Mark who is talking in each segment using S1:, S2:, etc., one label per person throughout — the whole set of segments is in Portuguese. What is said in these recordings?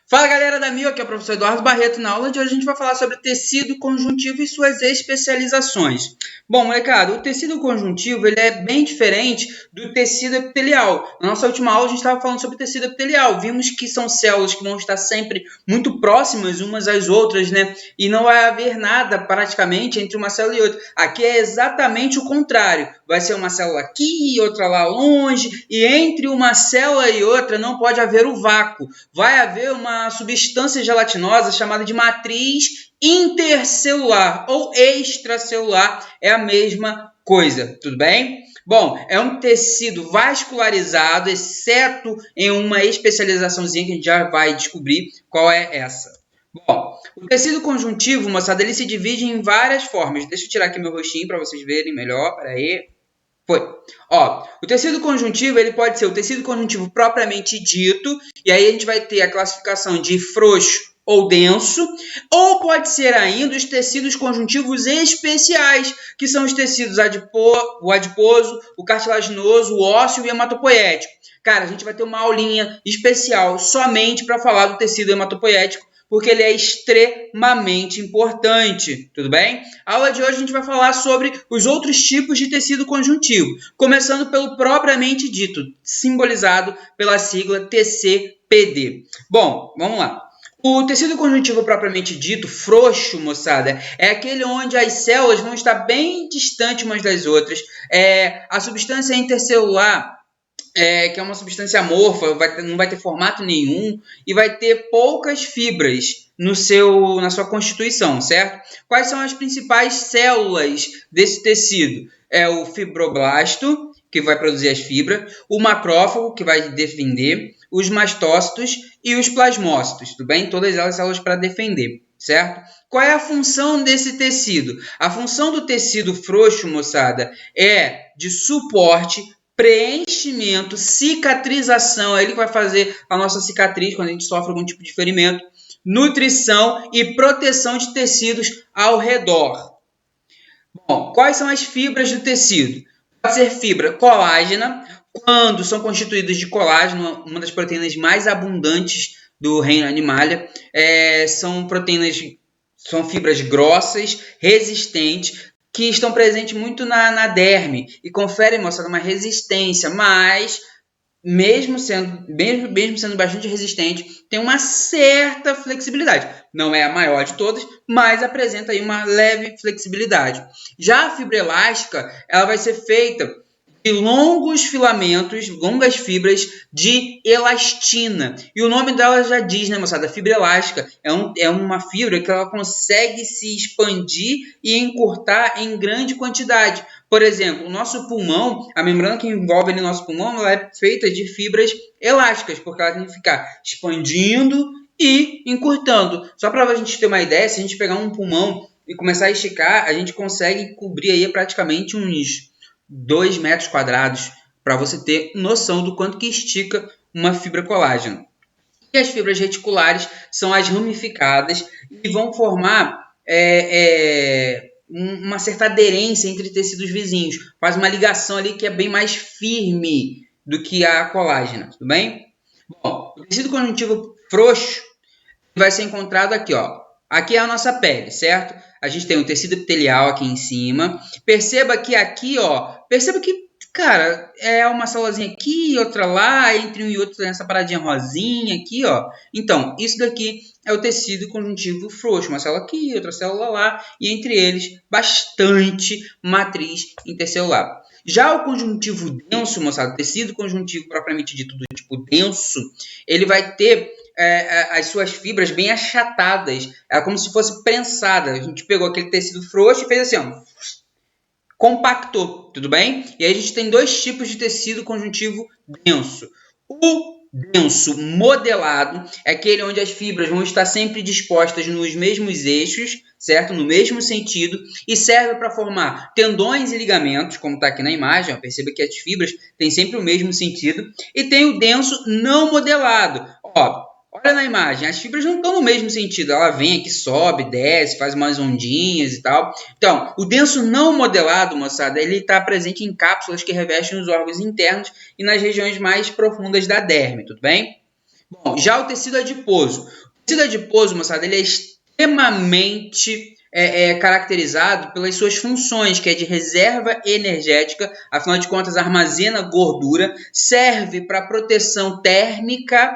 S1: Fala galera da Mil, aqui é o professor Eduardo Barreto. Na aula de hoje a gente vai falar sobre tecido conjuntivo e suas especializações. Bom, molecada, o tecido conjuntivo ele é bem diferente do tecido epitelial. Na nossa última aula a gente estava falando sobre tecido epitelial. Vimos que são células que vão estar sempre muito próximas umas às outras, né? E não vai haver nada praticamente entre uma célula e outra. Aqui é exatamente o contrário. Vai ser uma célula aqui e outra lá longe. E entre uma célula e outra não pode haver o vácuo. Vai haver uma substância gelatinosa chamada de matriz intercelular ou extracelular, é a mesma coisa, tudo bem? Bom, é um tecido vascularizado, exceto em uma especializaçãozinha que a gente já vai descobrir qual é essa. Bom, o tecido conjuntivo, moçada, ele se divide em várias formas. Deixa eu tirar aqui meu rostinho para vocês verem melhor, peraí. Foi. Ó, o tecido conjuntivo ele pode ser o tecido conjuntivo propriamente dito, e aí a gente vai ter a classificação de frouxo ou denso, ou pode ser ainda os tecidos conjuntivos especiais, que são os tecidos o adiposo, o cartilaginoso, o ósseo e o hematopoético. Cara, a gente vai ter uma aulinha especial somente para falar do tecido hematopoético, porque ele é extremamente importante, tudo bem? A aula de hoje a gente vai falar sobre os outros tipos de tecido conjuntivo, começando pelo propriamente dito, simbolizado pela sigla TCPD. Bom, vamos lá. O tecido conjuntivo propriamente dito, frouxo, moçada, é aquele onde as células vão estar bem distantes umas das outras, a substância intercelular, que é uma substância amorfa, não vai ter formato nenhum e vai ter poucas fibras na sua constituição, certo? Quais são as principais células desse tecido? É o fibroblasto, que vai produzir as fibras, o macrófago, que vai defender, os mastócitos e os plasmócitos, tudo bem? Todas elas células para defender, certo? Qual é a função desse tecido? A função do tecido frouxo, moçada, é de suporte, preenchimento, cicatrização, é ele que vai fazer a nossa cicatriz quando a gente sofre algum tipo de ferimento, nutrição e proteção de tecidos ao redor. Bom, quais são as fibras do tecido? Pode ser fibra colágena, quando são constituídos de colágeno, uma das proteínas mais abundantes do reino animalia, são fibras grossas, resistentes, que estão presentes muito na derme e conferem, moçada, uma resistência, mas mesmo sendo bastante resistente, tem uma certa flexibilidade. Não é a maior de todas, mas apresenta aí uma leve flexibilidade. Já a fibra elástica, ela vai ser feita de longos filamentos, longas fibras de elastina. E o nome dela já diz, né, moçada? Fibra elástica é uma fibra que ela consegue se expandir e encurtar em grande quantidade. Por exemplo, o nosso pulmão, a membrana que envolve ali o nosso pulmão, ela é feita de fibras elásticas, porque ela tem que ficar expandindo e encurtando. Só para a gente ter uma ideia, se a gente pegar um pulmão e começar a esticar, a gente consegue cobrir aí praticamente uns 2 metros quadrados, para você ter noção do quanto que estica uma fibra colágeno. E as fibras reticulares são as ramificadas e vão formar uma certa aderência entre tecidos vizinhos. Faz uma ligação ali que é bem mais firme do que a colágena, tudo bem? Bom, o tecido conjuntivo frouxo vai ser encontrado aqui, ó. Aqui é a nossa pele, certo? A gente tem um tecido epitelial aqui em cima. Perceba que aqui, ó, cara, é uma célulazinha aqui, outra lá, entre um e outro tem essa paradinha rosinha aqui, ó. Então, isso daqui é o tecido conjuntivo frouxo, uma célula aqui, outra célula lá, e entre eles, bastante matriz intercelular. Já o conjuntivo denso, moçada, tecido conjuntivo propriamente dito do tipo denso, ele vai ter as suas fibras bem achatadas, é como se fosse prensada. A gente pegou aquele tecido frouxo e fez assim, ó, compactou, tudo bem? E aí a gente tem dois tipos de tecido conjuntivo denso. O denso modelado é aquele onde as fibras vão estar sempre dispostas nos mesmos eixos, certo? No mesmo sentido, e serve para formar tendões e ligamentos, como está aqui na imagem, ó, perceba que as fibras têm sempre o mesmo sentido, e tem o denso não modelado. Ó, olha na imagem, as fibras não estão no mesmo sentido, ela vem aqui, sobe, desce, faz umas ondinhas e tal. Então, o denso não modelado, moçada, ele está presente em cápsulas que revestem os órgãos internos e nas regiões mais profundas da derme, tudo bem? Bom, já o tecido adiposo. O tecido adiposo, moçada, ele é extremamente caracterizado pelas suas funções, que é de reserva energética, afinal de contas armazena gordura, serve para proteção térmica.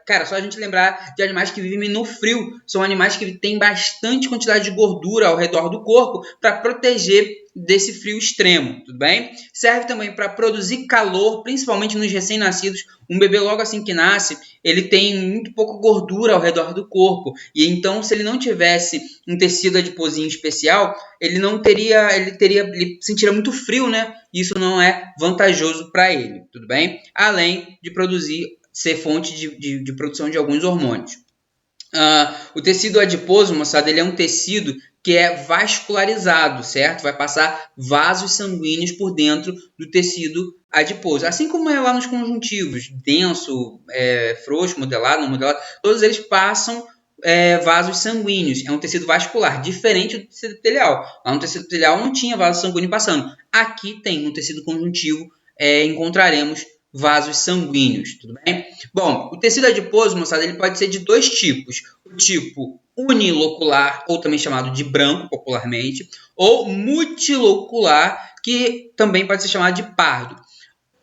S1: Cara, só a gente lembrar de animais que vivem no frio, são animais que têm bastante quantidade de gordura ao redor do corpo para proteger desse frio extremo, tudo bem? Serve também para produzir calor, principalmente nos recém-nascidos. Um bebê logo assim que nasce, ele tem muito pouca gordura ao redor do corpo, e então se ele não tivesse um tecido adiposinho especial, ele sentiria muito frio, né? Isso não é vantajoso para ele, tudo bem? Além de ser fonte de produção de alguns hormônios. O tecido adiposo, moçada, ele é um tecido que é vascularizado, certo? Vai passar vasos sanguíneos por dentro do tecido adiposo. Assim como é lá nos conjuntivos, denso, frouxo, modelado, não modelado, todos eles passam vasos sanguíneos. É um tecido vascular, diferente do tecido epitelial. Lá no tecido epitelial não tinha vaso sanguíneo passando. Aqui tem, no tecido conjuntivo, encontraremos vasos sanguíneos, tudo bem? Bom, o tecido adiposo, moçada, ele pode ser de dois tipos. O tipo unilocular, ou também chamado de branco popularmente, ou multilocular, que também pode ser chamado de pardo.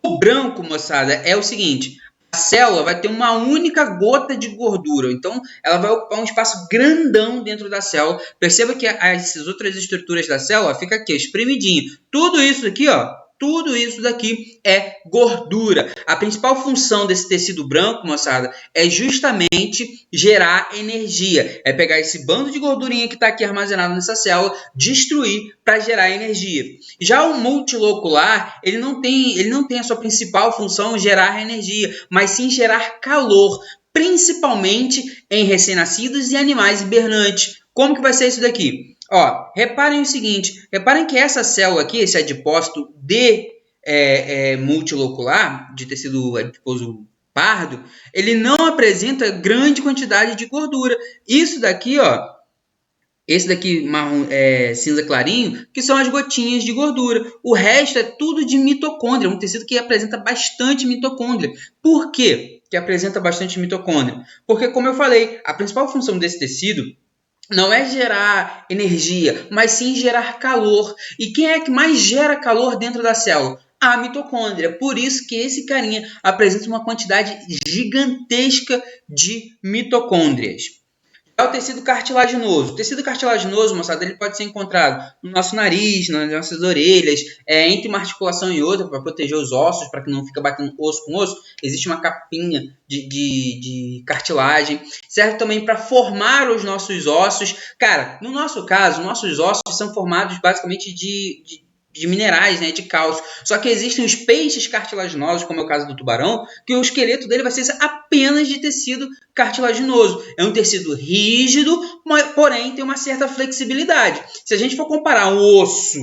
S1: O branco, moçada, é o seguinte: a célula vai ter uma única gota de gordura, então ela vai ocupar um espaço grandão dentro da célula. Perceba que essas outras estruturas da célula fica aqui, espremidinho. Tudo isso aqui, ó, tudo isso daqui é gordura. A principal função desse tecido branco, moçada, é justamente gerar energia. É pegar esse bando de gordurinha que está aqui armazenado nessa célula, destruir para gerar energia. Já o multilocular, ele não tem a sua principal função gerar energia, mas sim gerar calor, principalmente em recém-nascidos e animais hibernantes. Como que vai ser isso daqui? Ó, reparem o seguinte, reparem que essa célula aqui, esse adipócito multilocular, de tecido adiposo pardo, ele não apresenta grande quantidade de gordura. Isso daqui, ó, esse daqui marrom, cinza clarinho, que são as gotinhas de gordura. O resto é tudo de mitocôndria, um tecido que apresenta bastante mitocôndria. Por quê que apresenta bastante mitocôndria? Porque, como eu falei, a principal função desse tecido não é gerar energia, mas sim gerar calor. E quem é que mais gera calor dentro da célula? A mitocôndria. Por isso que esse carinha apresenta uma quantidade gigantesca de mitocôndrias. É o tecido cartilaginoso. O tecido cartilaginoso, moçada, ele pode ser encontrado no nosso nariz, nas nossas orelhas, entre uma articulação e outra, para proteger os ossos, para que não fique batendo osso com osso. Existe uma capinha de cartilagem. Serve também para formar os nossos ossos. Cara, no nosso caso, nossos ossos são formados basicamente de minerais, né, de cálcio. Só que existem os peixes cartilaginosos, como é o caso do tubarão, que o esqueleto dele vai ser apenas de tecido cartilaginoso. É um tecido rígido, porém tem uma certa flexibilidade. Se a gente for comparar um osso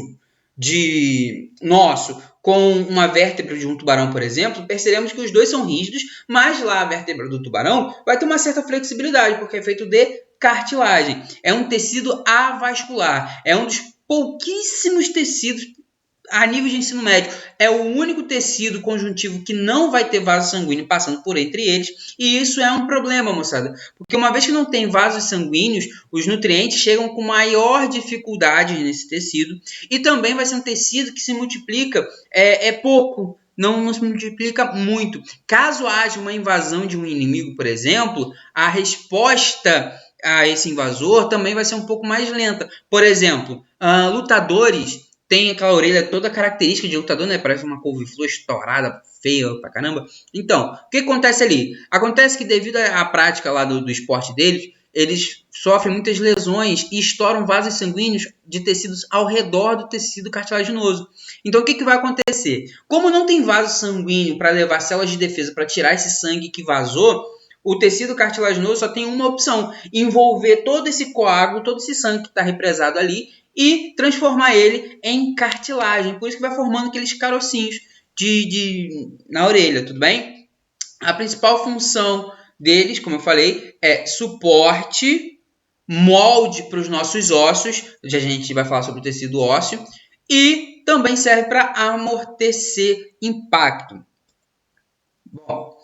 S1: nosso com uma vértebra de um tubarão, por exemplo, percebemos que os dois são rígidos, mas lá a vértebra do tubarão vai ter uma certa flexibilidade, porque é feito de cartilagem. É um tecido avascular. É um dos pouquíssimos tecidos a nível de ensino médio, é o único tecido conjuntivo que não vai ter vaso sanguíneo passando por entre eles, e isso é um problema, moçada, porque uma vez que não tem vasos sanguíneos, os nutrientes chegam com maior dificuldade nesse tecido, e também vai ser um tecido que se multiplica pouco, não se multiplica muito. Caso haja uma invasão de um inimigo, por exemplo, a resposta a esse invasor também vai ser um pouco mais lenta. Por exemplo, lutadores tem aquela orelha toda característica de lutador, né? Parece uma couve-flor estourada, feia pra caramba. Então, o que acontece ali? Acontece que devido à prática lá do esporte deles, eles sofrem muitas lesões e estouram vasos sanguíneos de tecidos ao redor do tecido cartilaginoso. Então, o que vai acontecer? Como não tem vaso sanguíneo para levar células de defesa para tirar esse sangue que vazou, o tecido cartilaginoso só tem uma opção: envolver todo esse coágulo, todo esse sangue que está represado ali e transformar ele em cartilagem. Por isso que vai formando aqueles carocinhos na orelha, tudo bem? A principal função deles, como eu falei, é suporte, molde para os nossos ossos. Já a gente vai falar sobre o tecido ósseo. E também serve para amortecer impacto. Bom,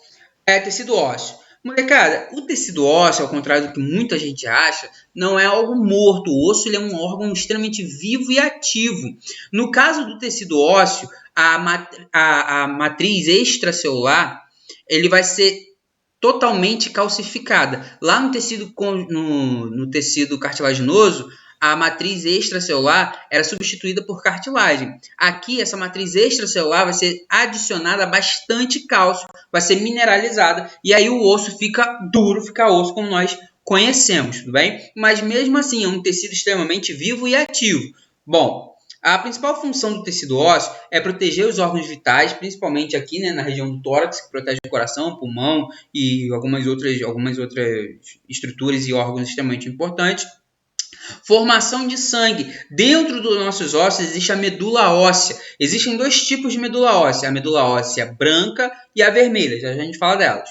S1: Tecido ósseo. Molecada, o tecido ósseo, ao contrário do que muita gente acha, não é algo morto. O osso ele é um órgão extremamente vivo e ativo. No caso do tecido ósseo, a matriz extracelular ele vai ser totalmente calcificada. Lá no tecido cartilaginoso, a matriz extracelular era substituída por cartilagem. Aqui, essa matriz extracelular vai ser adicionada bastante cálcio, vai ser mineralizada, e aí o osso fica duro, fica osso como nós conhecemos, tudo bem? Mas mesmo assim, é um tecido extremamente vivo e ativo. Bom, a principal função do tecido ósseo é proteger os órgãos vitais, principalmente aqui, né, na região do tórax, que protege o coração, o pulmão e algumas outras estruturas e órgãos extremamente importantes. Formação de sangue. Dentro dos nossos ossos existe a medula óssea. Existem dois tipos de medula óssea. A medula óssea branca e a vermelha. Já a gente fala delas.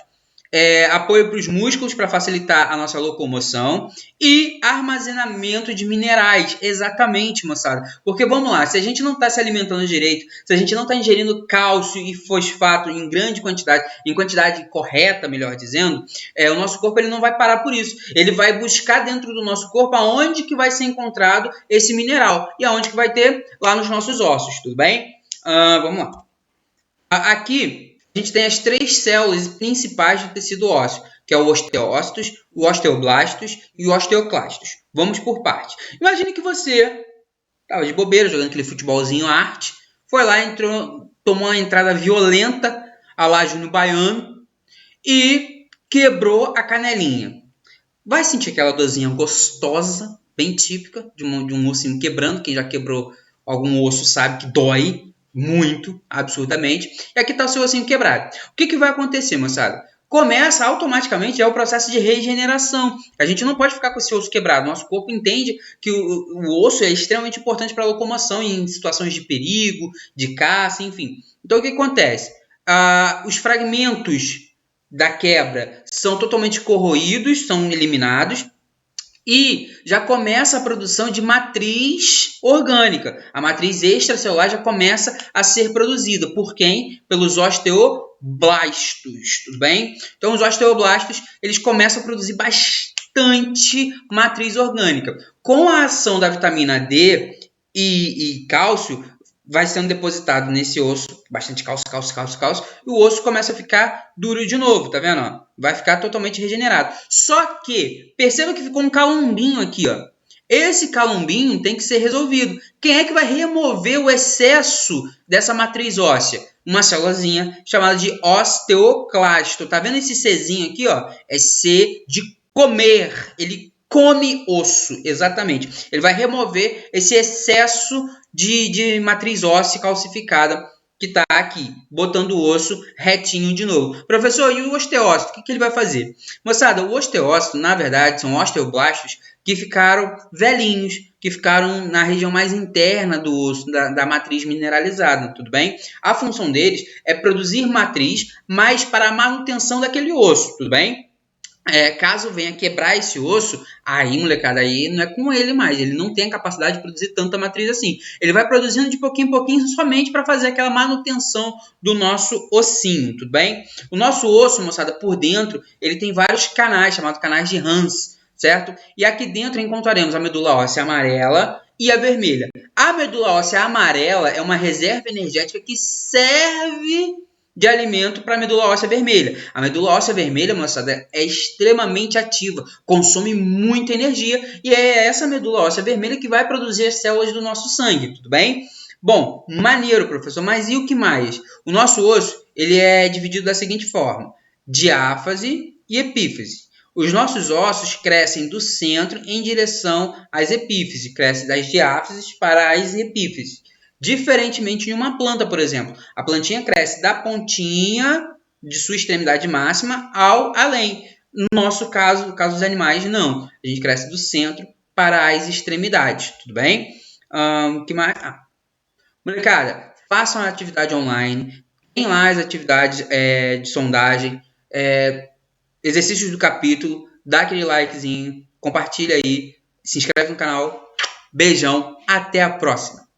S1: Apoio para os músculos para facilitar a nossa locomoção e armazenamento de minerais. Exatamente, moçada. Porque vamos lá, se a gente não está se alimentando direito, se a gente não está ingerindo cálcio e fosfato em grande quantidade, em quantidade correta, melhor dizendo, o nosso corpo ele não vai parar por isso. Ele vai buscar dentro do nosso corpo aonde que vai ser encontrado esse mineral e aonde que vai ter lá nos nossos ossos, tudo bem? Vamos lá. Aqui a gente tem as 3 células principais do tecido ósseo, que é o osteócitos, o osteoblastos e o osteoclastos. Vamos por partes. Imagine que você estava de bobeira, jogando aquele futebolzinho arte, foi lá, tomou uma entrada violenta, a lá Júnior Baiano, e quebrou a canelinha. Vai sentir aquela dorzinha gostosa, bem típica de um ossinho quebrando. Quem já quebrou algum osso sabe que dói muito, absurdamente. E aqui está o seu ossinho quebrado. O que vai acontecer, moçada? Começa automaticamente o processo de regeneração. A gente não pode ficar com esse osso quebrado. Nosso corpo entende que o osso é extremamente importante para a locomoção em situações de perigo, de caça, enfim. Então, o que acontece? Os fragmentos da quebra são totalmente corroídos, são eliminados. E já começa a produção de matriz orgânica. A matriz extracelular já começa a ser produzida. Por quem? Pelos osteoblastos, tudo bem? Então, os osteoblastos, eles começam a produzir bastante matriz orgânica. Com a ação da vitamina D e cálcio, vai sendo depositado nesse osso, bastante cálcio, e o osso começa a ficar duro de novo, tá vendo? Ó? Vai ficar totalmente regenerado. Só que, perceba que ficou um calombinho aqui, ó. Esse calombinho tem que ser resolvido. Quem é que vai remover o excesso dessa matriz óssea? Uma célulazinha chamada de osteoclasto. Tá vendo esse Czinho aqui, ó? É C de comer. Ele come osso, exatamente. Ele vai remover esse excesso de matriz óssea calcificada que está aqui, botando o osso retinho de novo. Professor, e o osteócito? O que ele vai fazer? Moçada, o osteócito, na verdade, são osteoblastos que ficaram velhinhos, que ficaram na região mais interna do osso, da matriz mineralizada, tudo bem? A função deles é produzir matriz, mas para a manutenção daquele osso, tudo bem? Caso venha quebrar esse osso, aí, molecada, aí não é com ele mais. Ele não tem a capacidade de produzir tanta matriz assim. Ele vai produzindo de pouquinho em pouquinho somente para fazer aquela manutenção do nosso ossinho, tudo bem? O nosso osso, moçada, por dentro, ele tem vários canais, chamados canais de Hans, certo? E aqui dentro encontraremos a medula óssea amarela e a vermelha. A medula óssea amarela é uma reserva energética que serve de alimento para a medula óssea vermelha. A medula óssea vermelha, moçada, é extremamente ativa, consome muita energia e é essa medula óssea vermelha que vai produzir as células do nosso sangue, tudo bem? Bom, maneiro, professor, mas e o que mais? O nosso osso ele é dividido da seguinte forma: diáfase e epífise. Os nossos ossos crescem do centro em direção às epífises, crescem das diáfases para as epífises. Diferentemente de uma planta, por exemplo. A plantinha cresce da pontinha de sua extremidade máxima ao além. No nosso caso, no caso dos animais, não. A gente cresce do centro para as extremidades, tudo bem? Que mais? Molecada, façam a atividade online. Tem lá as atividades de sondagem, exercícios do capítulo. Dá aquele likezinho, compartilha aí, se inscreve no canal. Beijão, até a próxima.